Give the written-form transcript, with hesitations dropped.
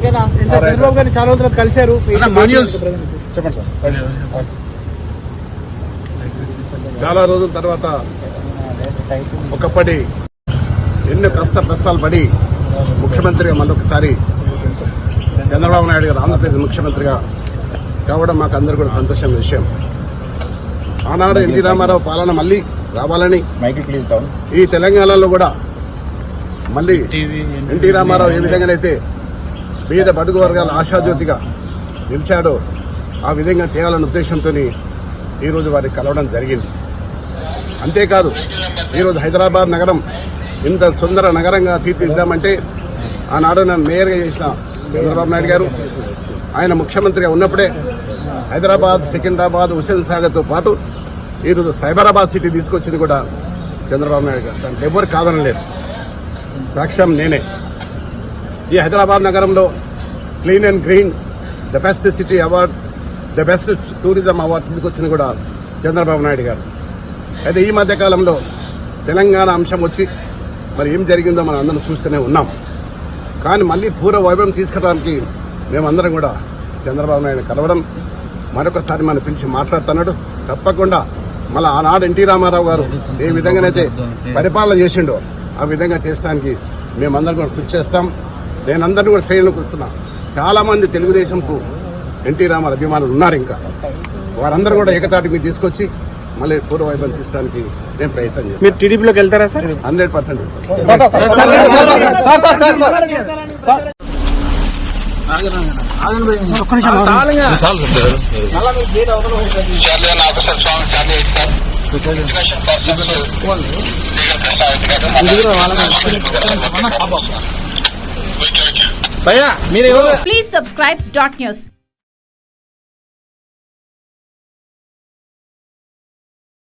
చంద్రబాబు గారిని చాలా రోజులు కలిశారు. చెప్పండి సార్. చాలా రోజుల తర్వాత ఒకప్పటి ఎన్నో కష్టాలు పడి ముఖ్యమంత్రిగా మళ్ళొకసారి చంద్రబాబు నాయుడు గారు ఆంధ్రప్రదేశ్ ముఖ్యమంత్రిగా కావడం మాకు అందరూ కూడా సంతోషమైన విషయం. ఆనాడు ఎన్టీ రామారావు పాలన మళ్లీ రావాలని ఈ తెలంగాణలో కూడా మళ్లీ ఎన్టీ రామారావు ఏ విధంగానైతే పేద బడుగు వర్గాల ఆశాజ్యోతిగా నిలిచాడో ఆ విధంగా తేవాలన్న ఉద్దేశంతో ఈరోజు వారిని కలవడం జరిగింది. అంతేకాదు ఈరోజు హైదరాబాద్ నగరం ఇంత సుందర నగరంగా తీర్చిదిద్దామంటే ఆనాడు నన్ను మేయర్గా చేసిన చంద్రబాబు నాయుడు గారు ఆయన ముఖ్యమంత్రిగా ఉన్నప్పుడే హైదరాబాద్, సికింద్రాబాద్, హుస్సేన్ సాగర్తో పాటు ఈరోజు సైబరాబాద్ సిటీ తీసుకొచ్చింది కూడా చంద్రబాబు నాయుడు గారు. దాంట్లో ఎవరు కాదనలేరు, సాక్ష్యం నేనే. ఈ హైదరాబాద్ నగరంలో clean and green the best city award, the best tourism award తీసుకొచ్చింది కూడా చంద్రబాబు నాయుడు గారు. అయితే ఈ మధ్యకాలంలో తెలంగాణ అంశం వచ్చి మరి ఏం జరిగిందో మనం అందరం చూస్తూనే ఉన్నాం. కానీ మళ్ళీ పూర్వ వైభవం తీసుకురావడానికి మేమందరం కూడా చంద్రబాబు నాయుడు కలవడం, మరొకసారి మనం పిలిచి మాట్లాడుతున్నాడు. తప్పకుండా మళ్ళీ ఆనాడు ఎన్టీ రామారావు గారు ఏ విధంగానైతే పరిపాలన చేసిండో ఆ విధంగా చేసడానికి మేమందరం కూడా కృషి చేస్తాం. నేనందరినీ కూడా శ్రేణులకు వస్తున్నా. చాలా మంది తెలుగుదేశంకు ఎన్టీ రామారావు అభిమానులు ఉన్నారు. ఇంకా వారందరూ కూడా ఏకతాటి మీద తీసుకొచ్చి మళ్ళీ పూర్వ వైభవం తీసడానికి నేను ప్రయత్నం చేస్తాను. మీరు టీడీపీలోకి వెళ్తారా సార్? 100%. భయ్యా మీరు ప్లీజ్ సబ్స్క్రైబ్ .న్యూస్.